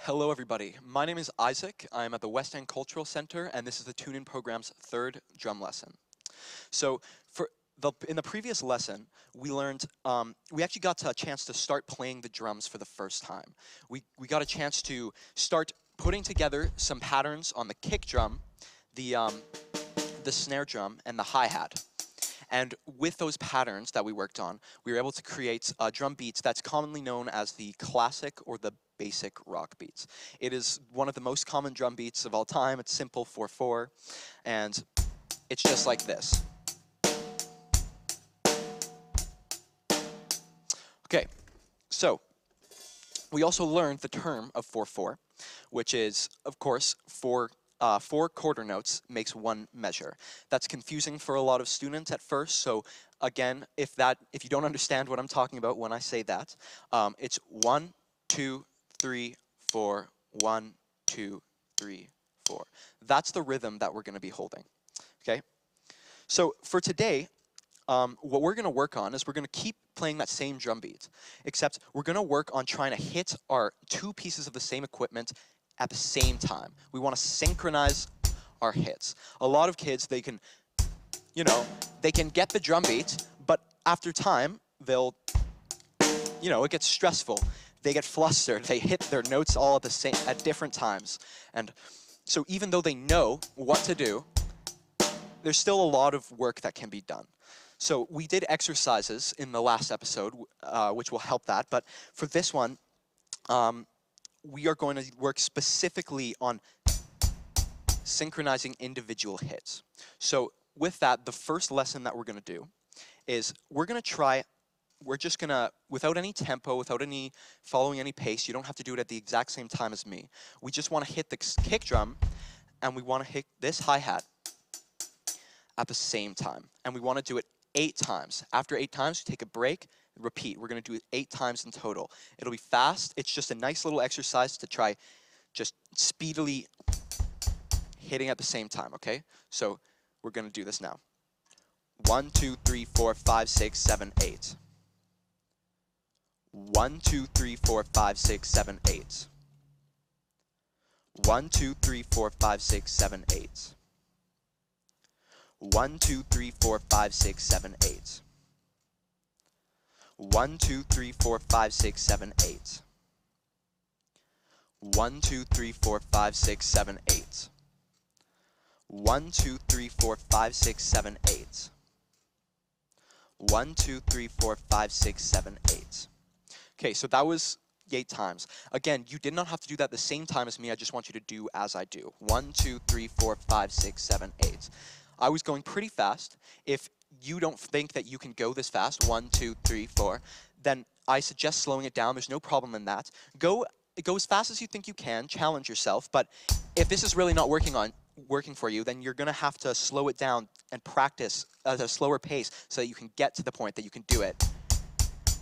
Hello everybody, my name is Isaac. I'm at the West End Cultural Center and this is the Tune-In program's third drum lesson. So in the previous lesson, we learned, we actually got a chance to start playing the drums for the first time. We got a chance to start putting together some patterns on the kick drum, the snare drum, and the hi-hat. And with those patterns that we worked on, we were able to create drum beats that's commonly known as the classic or the basic rock beats. It is one of the most common drum beats of all time. It's simple 4/4, and it's just like this. Okay, so we also learned the term of 4/4, which is, of course, four quarter notes makes one measure. That's confusing for a lot of students at first, so again, if you don't understand what I'm talking about when I say that, it's 1, 2, 3, 4, 1, 2, 3, 4. That's the rhythm that we're going to be holding, okay? So for today, what we're going to work on is we're going to keep playing that same drum beat, except we're going to work on trying to hit our two pieces of the same equipment at the same time. We want to synchronize our hits. A lot of kids, they can get the drum beat, but after time, they'll, it gets stressful. They get flustered. They hit their notes all at different times. And so even though they know what to do, there's still a lot of work that can be done. So we did exercises in the last episode, which will help that. But for this one, we are going to work specifically on synchronizing individual hits. So with that, the first lesson that we're going to do is we're just going to, without any tempo, without any following any pace, you don't have to do it at the exact same time as me. We just want to hit the kick drum, and we want to hit this hi-hat at the same time. And we want to do it 8 times. After 8 times, we take a break, repeat. We're going to do it 8 times in total. It'll be fast. It's just a nice little exercise to try just speedily hitting at the same time, okay? So we're going to do this now. 1, 2, 3, 4, 5, 6, 7, 8. 1, 2, 3, 4, 5, 6, 7, 8. 1, 2, 3, 4, 5, 6, 7, 8. 1, 2, 3, 4, 5, 6, 7, 8. 1, 2, 3, 4, 5, 6, 7, 8. 1, 2, 3, 4, 5, 6, 7, 8. 1, 2, 3, 4, 5, 6, 7, 8. 1, 2, 3, 4, 5, 6, 7, 8. Okay, so that was 8 times. Again, you did not have to do that the same time as me. I just want you to do as I do. 1, 2, 3, 4, 5, 6, 7, 8. I was going pretty fast. If you don't think that you can go this fast, 1, 2, 3, 4, then I suggest slowing it down. There's no problem in that. Go as fast as you think you can. Challenge yourself. But if this is really not working for you, then you're going to have to slow it down and practice at a slower pace so that you can get to the point that you can do it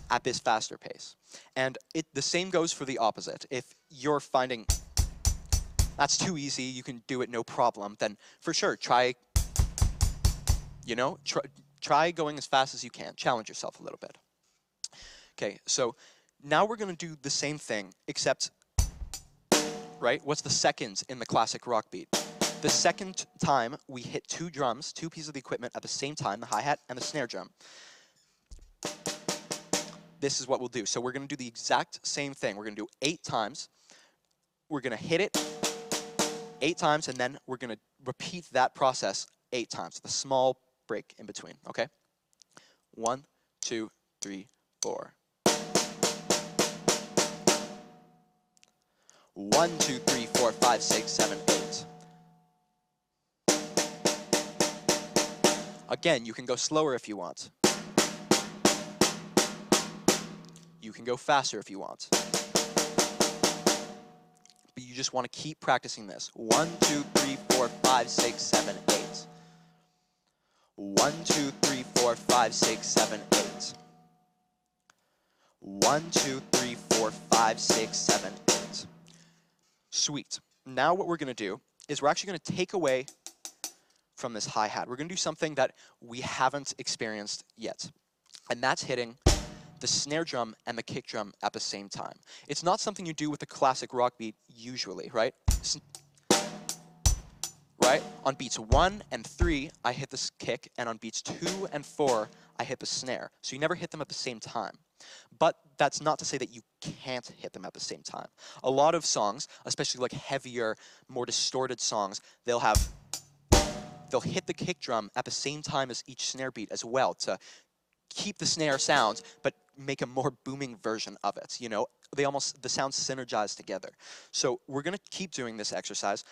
at this faster pace. And the same goes for the opposite. If you're finding that's too easy, you can do it no problem, then for sure try going as fast as you can. Challenge yourself a little bit. Okay, so now we're going to do the same thing, except, right, what's the seconds in the classic rock beat? The second time we hit 2 drums, 2 pieces of the equipment at the same time, the hi-hat and the snare drum. This is what we'll do. So we're going to do the exact same thing. We're going to do 8 times. We're going to hit it 8 times, and then we're going to repeat that process 8 times, with a small break in between, okay? 1, 2, 3, 4. 1, 2, 3, 4, 5, 6, 7, 8. Again, you can go slower if you want. You can go faster if you want. But you just want to keep practicing this. 1, 2, 3, 4, 5, 6, 7, 8. 1, 2, 3, 4, 5, 6, 7, 8. 1, 2, 3, 4, 5, 6, 7, 8. Sweet. Now what we're going to do is we're actually going to take away from this hi-hat. We're going to do something that we haven't experienced yet. And that's hitting the snare drum and the kick drum at the same time. It's not something you do with the classic rock beat usually, right? Right? On beats 1 and 3, I hit the kick, and on beats 2 and 4, I hit the snare. So you never hit them at the same time. But that's not to say that you can't hit them at the same time. A lot of songs, especially like heavier, more distorted songs, they'll hit the kick drum at the same time as each snare beat as well to keep the snare sounds, but make a more booming version of it. You know, the sounds synergize together. So we're gonna keep doing this exercise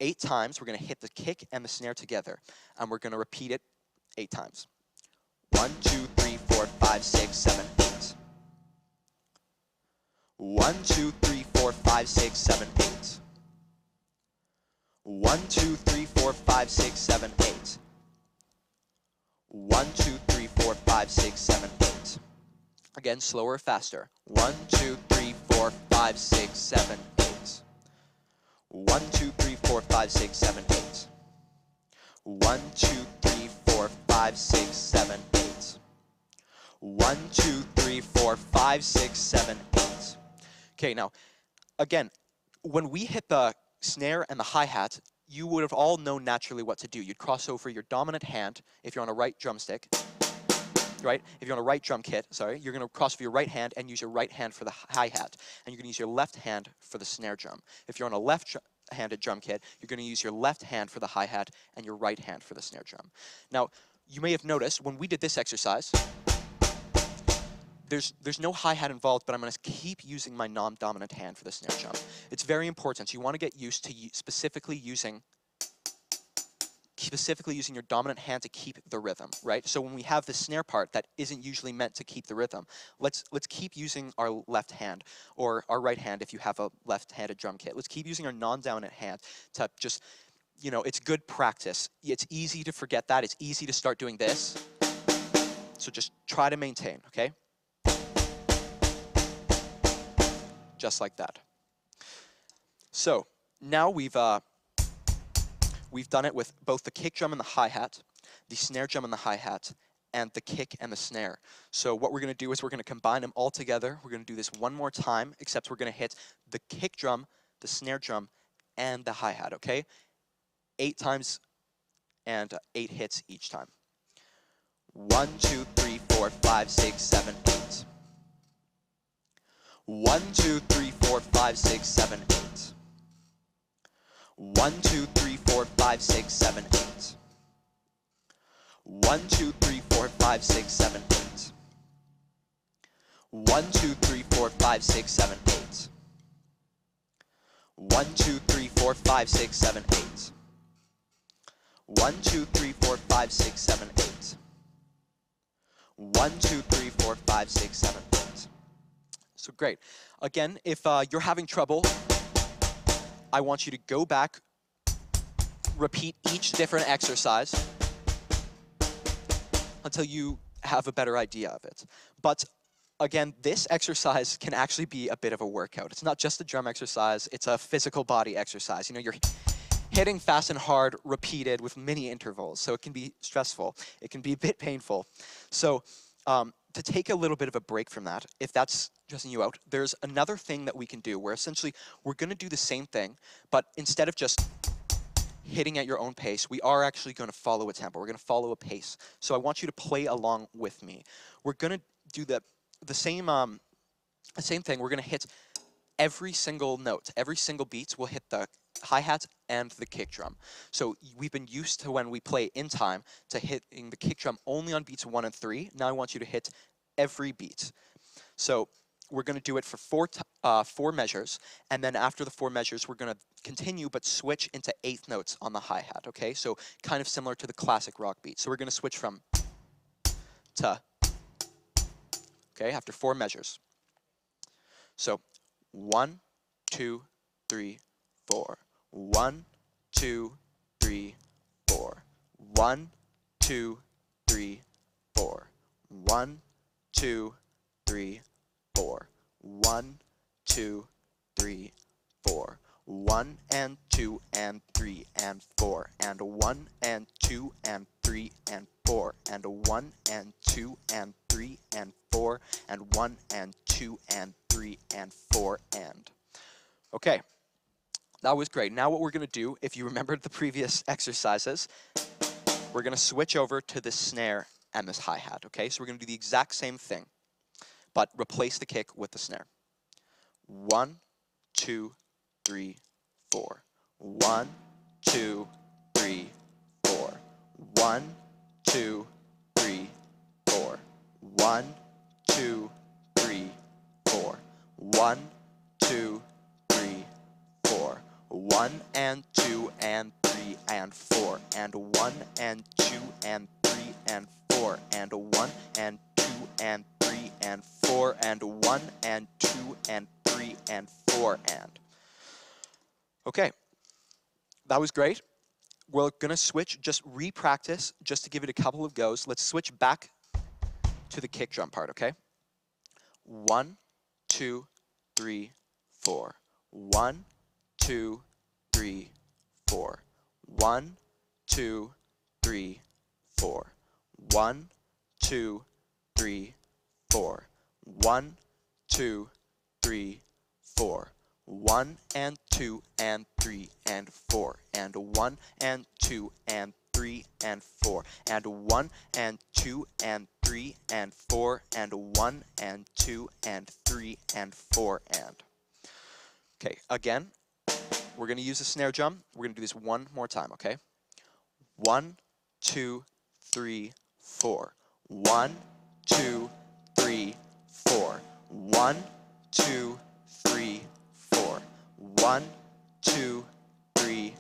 8 times. We're gonna hit the kick and the snare together, and we're gonna repeat it 8 times. 1, 2, 3, 4, 5, 6, 7, 8. 1, 2, 3, 4, 5, 6, 7, 8. 1, 2, 3, 4, 5, 6, 7, 8. 1, 2, 3, 4, 5, 6, 7, 8. Again, slower, faster. 1, 2, 3, 4, 5, 6, 7, 8. 1, 2, 3, 4, 5, 6, 7, 8. 1, 2, 3, 4, 5, 6, 7, 8. 1, 2, 3, 4, 5, 6, 7, 8. Okay, now, again, when we hit the snare and the hi-hat, you would have all known naturally what to do. You'd cross over your dominant hand if you're on a right drumstick, right? If you're on a right drum kit, sorry, you're going to cross over your right hand and use your right hand for the hi-hat, and you're going to use your left hand for the snare drum. If you're on a left-handed drum kit, you're going to use your left hand for the hi-hat and your right hand for the snare drum. Now, you may have noticed when we did this exercise, there's no hi-hat involved, but I'm going to keep using my non-dominant hand for the snare drum. It's very important. You want to get used to specifically using your dominant hand to keep the rhythm, right? So when we have the snare part that isn't usually meant to keep the rhythm, let's keep using our left hand, or our right hand if you have a left-handed drum kit. Let's keep using our non-dominant hand to just, you know, it's good practice. It's easy to forget that. It's easy to start doing this. So just try to maintain, okay? Just like that. So now we've done it with both the kick drum and the hi-hat, the snare drum and the hi-hat, and the kick and the snare. So what we're going to do is we're going to combine them all together. We're going to do this one more time, except we're going to hit the kick drum, the snare drum, and the hi-hat, okay? 8 times and 8 hits each time. 1, 2, 3, 4, 5, 6, 7, 8. 1, 2, 3, 4, 5, 6, 7, 8. 1, 2, 3, 4, 5, 6, 7, 8. 1, 2, 3, 4, 5, 6, 7, 8. 1, 2, 3, 4, 5, 6, 7, 8. 1, 2, 3, 4, 5, 6, 7, 8. 1, 2, 3, 4, 5, 6, 7, 8. 1, 2, 3, 4, 5, 6, 7, 8. So great. Again, if you're having trouble, I want you to go back, repeat each different exercise until you have a better idea of it. But again, this exercise can actually be a bit of a workout. It's not just a drum exercise, it's a physical body exercise. You know, you're hitting fast and hard, repeated with many intervals, so it can be stressful. It can be a bit painful. So to take a little bit of a break from that, if that's stressing you out, there's another thing that we can do where essentially we're going to do the same thing, but instead of just hitting at your own pace, we are actually going to follow a tempo. We're going to follow a pace. So I want you to play along with me. We're going to do the same thing. We're going to hit every single note. Every single beat will hit the hi-hat and the kick drum. So we've been used to, when we play in time, to hitting the kick drum only on beats 1 and 3. Now I want you to hit every beat. So we're going to do it for 4 measures, and then after the 4 measures, we're going to continue but switch into 8th notes on the hi-hat, okay? So kind of similar to the classic rock beat. So we're going to switch from to, okay, after 4 measures. So 1, 2, 3, 4. 1, 2, 3, 4. 1, 2, 3, 4. 1, 2, 3, 4. 1, 2, 3, 4. 1 and 2 and 3 and 4 and 1 and 2 and 3 and 4 and 1 and 2 and 3 and 4, and 1 and 2 and 3 and 4 and. Okay, that was great. Now what we're going to do, if you remembered the previous exercises, we're going to switch over to this snare and this hi-hat, okay? So we're going to do the exact same thing, but replace the kick with the snare. 1, 2, 3, 4. 1, 2, 3, 4. 1, 2, 3, 4. 1, 2, 3, 4. 1, 2, 3, 4. 1 and 2 and 3 and 4. And 1 and 2 and 3 and 4. And 1 and 2 and 3 and 4. And 1 and 2 and 3 and 4 and. Okay, that was great. We're going to switch, just re-practice, just to give it a couple of goes. Let's switch back to the kick drum part, okay? 1, 2, 3, 4. 1, 2, 3, 4. 1, 2, 3, 4. 1, 2, 3, 4. 1, 2, 3, 4. 1 and 2 and 3 and 4. And 1 and 2 and 3 and 4. And 1 and 2 and 3 and 4. And 1 and 2 and 3 and 4 and. Okay, again, we're going to use the snare drum. We're going to do this one more time, okay? 1, 2, 3, 4. 1, 2, 3, 4. 1, 2, 3, 4. 1, 2, 3,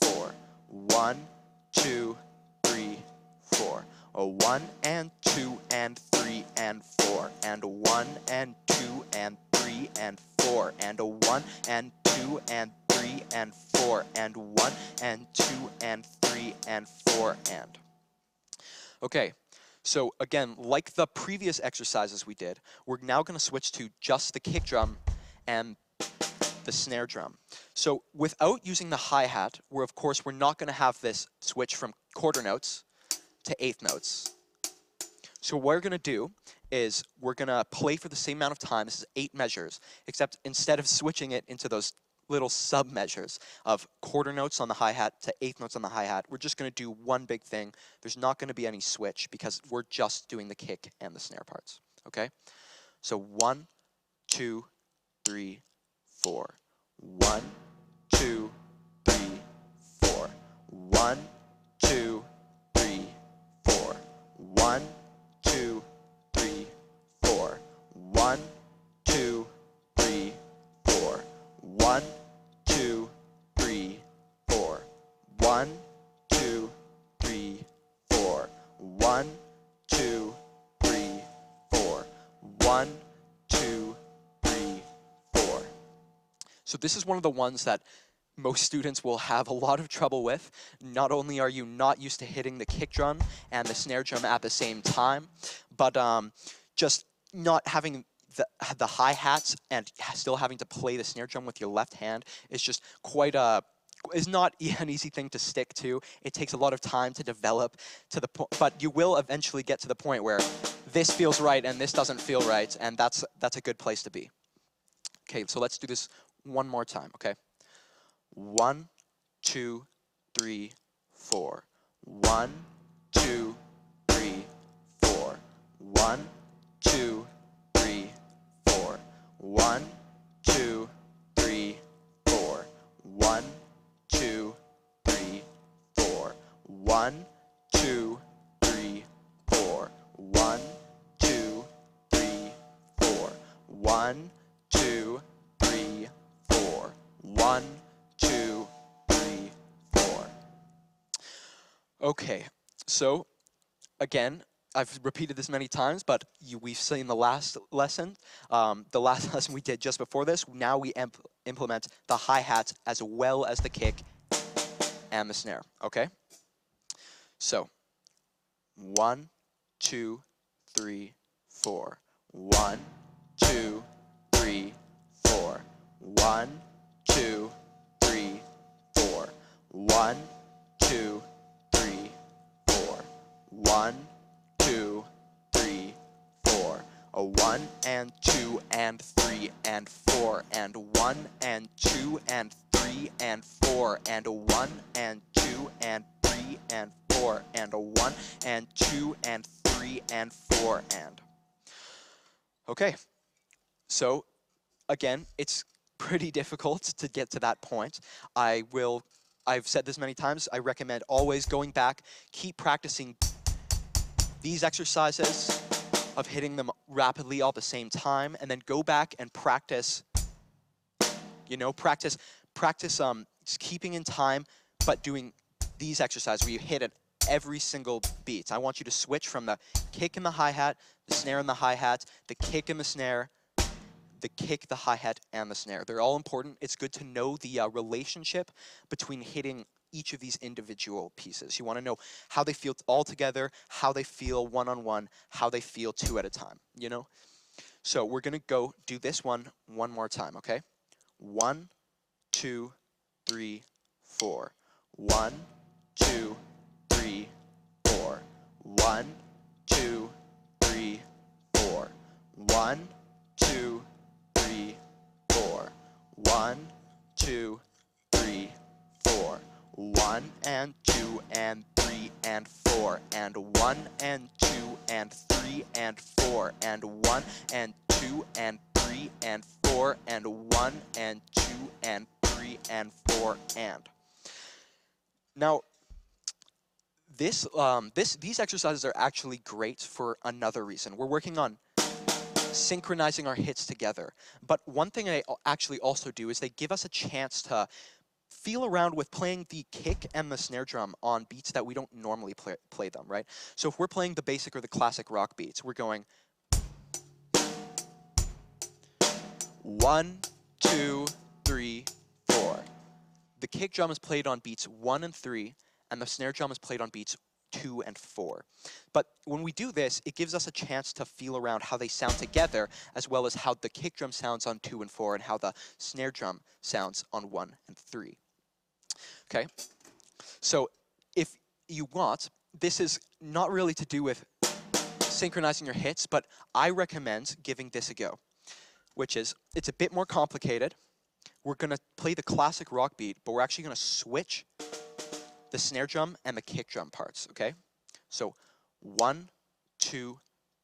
4. 1, 2, 3, 4. 1 and 2 and 3 and 4. And 1 and 2 and 3 and 4. And 1 and 2 and 3 and 4. And 1 and 2 and 3 and 4 and. Okay, so again, like the previous exercises we did, we're now going to switch to just the kick drum and the snare drum. So without using the hi-hat, we're not going to have this switch from quarter notes to eighth notes. So what we're going to do is we're going to play for the same amount of time. This is 8 measures, except instead of switching it into those little sub-measures of quarter notes on the hi-hat to eighth notes on the hi-hat, we're just going to do one big thing. There's not going to be any switch because we're just doing the kick and the snare parts, okay? So 1, 2, 3, 4. 1, 2, 3, 4. 1, 2, 3, 4. 1, 2, 3, 4. 1, 2, 3, 4. 1, 2, 3, 4. 1, 2, 3, 4. 1, 2, 3, 4. 1, 2, 3, 4. So this is one of the ones that most students will have a lot of trouble with. Not only are you not used to hitting the kick drum and the snare drum at the same time, but just not having the hi-hats and still having to play the snare drum with your left hand is just is not an easy thing to stick to. It takes a lot of time to develop to the point, but you will eventually get to the point where this feels right and this doesn't feel right, and that's a good place to be. Okay, so let's do this one more time, okay? 1, 2, 3, 4. 1, 2, 3, 4. 1, 2, 3, 4. 1, 2, 3, 4. 1, 2, 3, 4. 1, 2, 3, 4. 1, 2, 3, 4. 1, 2, 3, 4. 1, 2, 3, 4. Okay, so again, I've repeated this many times, but we've seen the last lesson. The last lesson we did just before this, now we implement the hi-hats as well as the kick and the snare, okay? So, 1, 2, 3, 4. 1, 2, 3, 4. 1, 2, 3, 4. 1, 2, 3, 4. 1, 2, 3, a 1 and 2 and 3 and 4 and 1 and 2 and 3 and 4 and a 1 and 2 and 3 and 4 and a 1 and 2 and 3 and 4 and. Okay, so again, it's pretty difficult to get to that point. I've said this many times, I recommend always going back, keep practicing these exercises of hitting them rapidly all at the same time, and then go back and practice, practice just keeping in time, but doing these exercises where you hit at every single beat. I want you to switch from the kick and the hi-hat, the snare and the hi-hat, the kick and the snare, the kick, the hi-hat, and the snare. They're all important. It's good to know the relationship between hitting each of these individual pieces. You want to know how they feel all together, how they feel one-on-one, how they feel two at a time, So we're going to go do this one more time, okay? 1, 2, 3, 4. 1, 2, 3, 4. 1, 2, 3, 4. 1, 2, 3, 4. 1, 2, 3, 4. 1 and 2 and 3 and 4 and 1 and 2 and 3 and 4 and 1 and 2 and 3 and 4 and 1 and 2 and 3 and 4 and. Now, these exercises are actually great for another reason. We're working on synchronizing our hits together. But one thing I actually also do is they give us a chance to feel around with playing the kick and the snare drum on beats that we don't normally play them, right? So if we're playing the basic or the classic rock beats, we're going 1, 2, 3, 4. The kick drum is played on beats 1 and 3, and the snare drum is played on beats 2 and 4. But when we do this, it gives us a chance to feel around how they sound together, as well as how the kick drum sounds on 2 and 4, and how the snare drum sounds on 1 and 3. Okay? So if you want, this is not really to do with synchronizing your hits, but I recommend giving this a go, which is, it's a bit more complicated. We're going to play the classic rock beat, but we're actually going to switch the snare drum and the kick drum parts, okay? So 1, 2,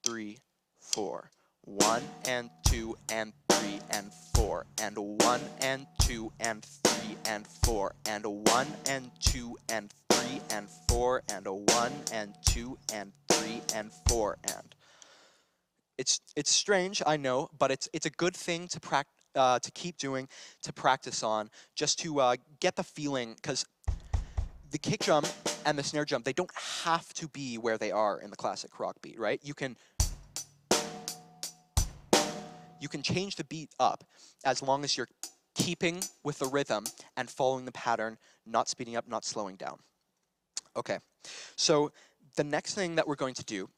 3, 4. 1 and 2 and 3 and 4 and 1 and 2 and 3 and 4 and 1 and 2 and 3 and 4 and 1 and 2 and 3 and 4 and. It's strange, I know, but it's a good thing to keep doing, to practice on, just to get the feeling, because the kick drum and the snare drum, they don't have to be where they are in the classic rock beat, right? You can change the beat up as long as you're keeping with the rhythm and following the pattern, not speeding up, not slowing down. Okay, so the next thing that we're going to do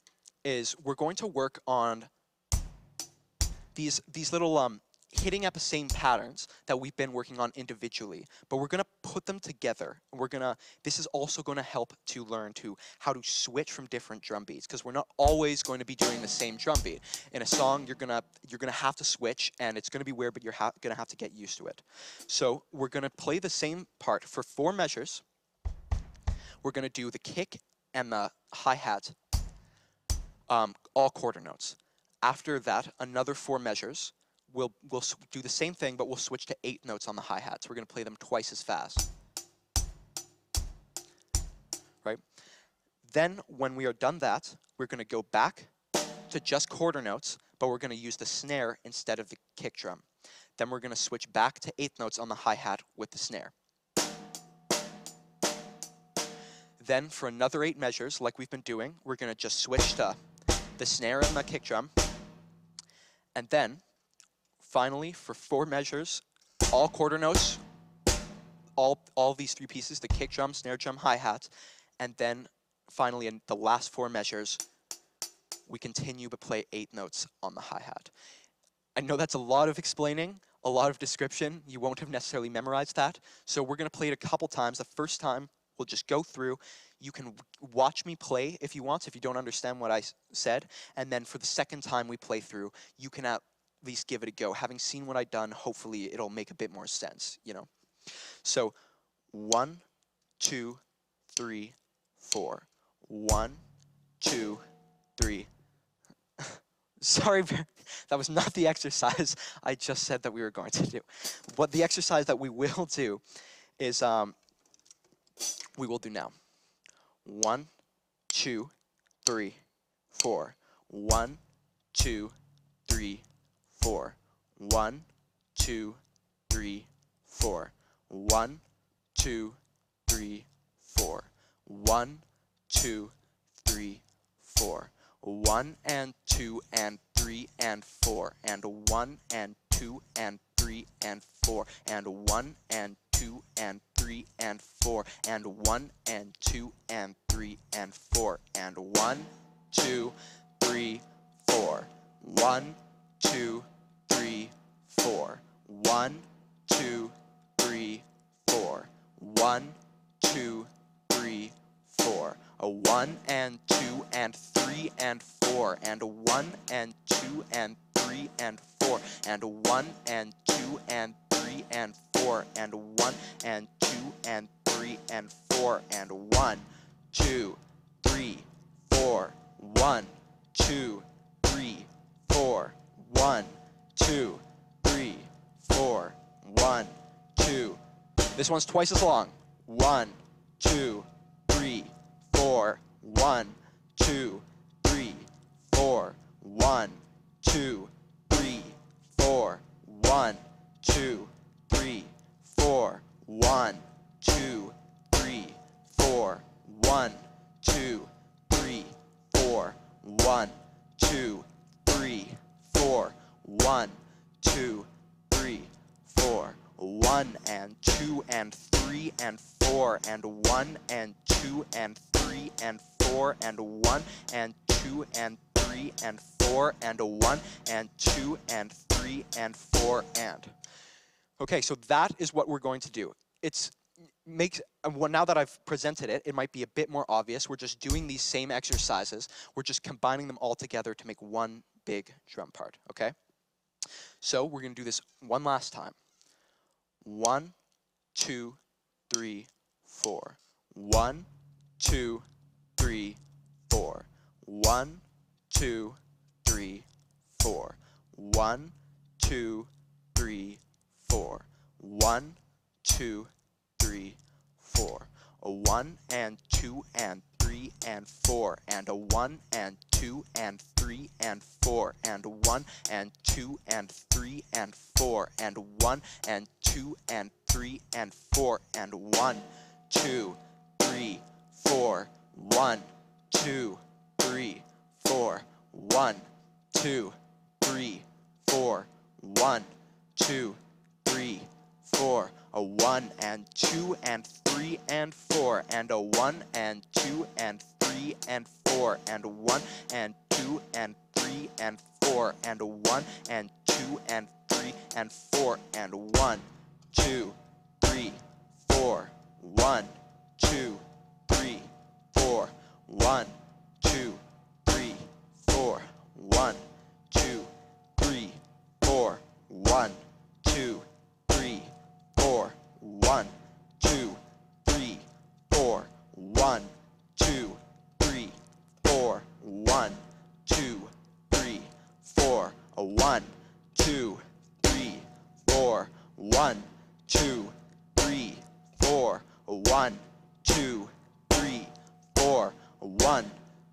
is we're going to work on these little hitting at the same patterns that we've been working on individually, but we're going to put them together. This is also going to help to learn how to switch from different drum beats, because we're not always going to be doing the same drum beat. In a song, you're gonna have to switch, and it's going to be weird, but you're going to have to get used to it. So we're going to play the same part for 4 measures. We're going to do the kick and the hi-hat, all quarter notes. After that, another 4 measures. We'll do the same thing, but we'll switch to 8 notes on the hi-hats. We're going to play them twice as fast. Right? Then, when we are done that, we're going to go back to just quarter notes, but we're going to use the snare instead of the kick drum. Then we're going to switch back to 8 notes on the hi-hat with the snare. Then, for another 8 measures, like we've been doing, we're going to just switch to the snare and the kick drum. And then, finally, for 4 measures, all quarter notes, all these 3 pieces, the kick drum, snare drum, hi-hat, and then finally in the last 4 measures, we continue to play 8 notes on the hi-hat. I know that's a lot of explaining, a lot of description. You won't have necessarily memorized that, so we're going to play it a couple times. The first time, we'll just go through. You can watch me play if you want, if you don't understand what I said, and then for the second time we play through, you can at least give it a go. Having seen what I've done, hopefully it'll make a bit more sense, you know. So 1, 2, 3, 4. 1, 2, 3. Sorry, that was not the exercise I just said that we were going to do. What the exercise that we will do is we will do now. 1, 2, 3, 4. 1, 2, 3, 4. 1, 2, 3, 4. 1, 2, 3, 4. 1, 2, 3, 4. 1 and 2 and 3 and 4 and 1 and 2 and 3 and 4 and 1 and 2 and 3 and 4 and 1 and 2 and 3 and 4 and 1, 2, 3, 4. 1, 2, 3, 4. 1, 2, 3, 4. 1, 2, 3, 4. A 1 and 2 and 3 and 4 and a 1 and 2 and 3 and 4 and a 1 and 2 and 3 and 4 and a 1 and 2 and 3 and 4 and a 1, 2, 3, 4. 1, 2, 3, 4. 1, 2, 3, 4. 1, 2. This one's twice as long. 1, 2, 3, 4. 1, 2, 3, 4. 1, 2, 3, 4. 1, 2, 3, 4. 1, 2, 3, 4. 1, 2, 3, 4. 1, 2, 3, 4. 1, 2, 3, 4. 1 and 2 and 3 and 4 and 1 and 2 and 3 and 4 and 1 and 2 and 3 and 4 and 1 and 2 and 3 and 4 and. Okay, so that is what we're going to do. Well, now that I've presented it, it might be a bit more obvious. We're just doing these same exercises. We're just combining them all together to make one big drum part, okay? So we're going to do this one last time. 1, 2, 3, 4. 1, 2, 3, 4. 1, 2, 3, 4. 1, 2, 3, 4. 1, 2, 3, 4. A 1 and 2 and 3 and 4 and a 1 and 2 and 3 and 4 and 1 and 2 and 3 and 4 and 1 and 2 and 3 and 4 and 1, 2, 3, 4. 1, 2, 3, 4. 1, 2, 3, 4. 1, 2, 3, 4. A 1 and 2 and 3 and 4 and a 1 and 2 and 3 and 4 and a 1 and 2 and 3 and 4 and a 1 and 2 and 3 and 4 and 1, 2, 3, 4. 1, 2, 3, 4. 1, 2, 3, 4. 1, 2, 3, 4. 1, 2, 3, 4. 1, 2, 3, 4. 1, 2, 3, 4. 1, 2, 3, 4. A 1, 2, 3, 4. 1, 2, 3, 4. A 1, 2, 3, 4. A 1,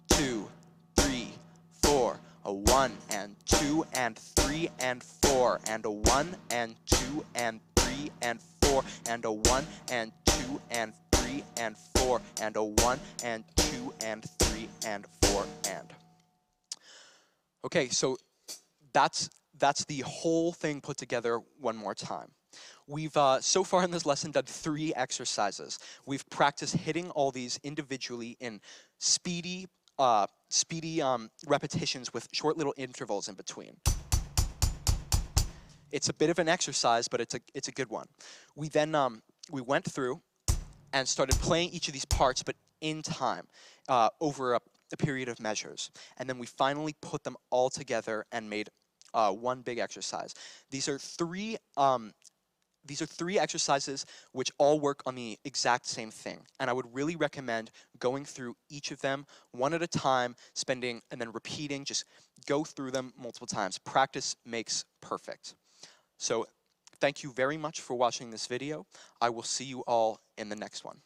2, 3, 4. A 1 and 2 and 3 and 4 and a 1 and 2 and 3 and 4 and a 1 and 2 and 3 and 4 and a 1 and 2 and 3 and 4 and. Okay, so that's the whole thing put together one more time. We've so far in this lesson done 3 exercises. We've practiced hitting all these individually in speedy repetitions with short little intervals in between. It's a bit of an exercise, but it's a good one. We then we went through and started playing each of these parts, but in time over a period of measures. And then we finally put them all together and made one big exercise. These are three exercises which all work on the exact same thing, and I would really recommend going through each of them one at a time, and then repeating. Just go through them multiple times. Practice makes perfect. So thank you very much for watching this video. I will see you all in the next one.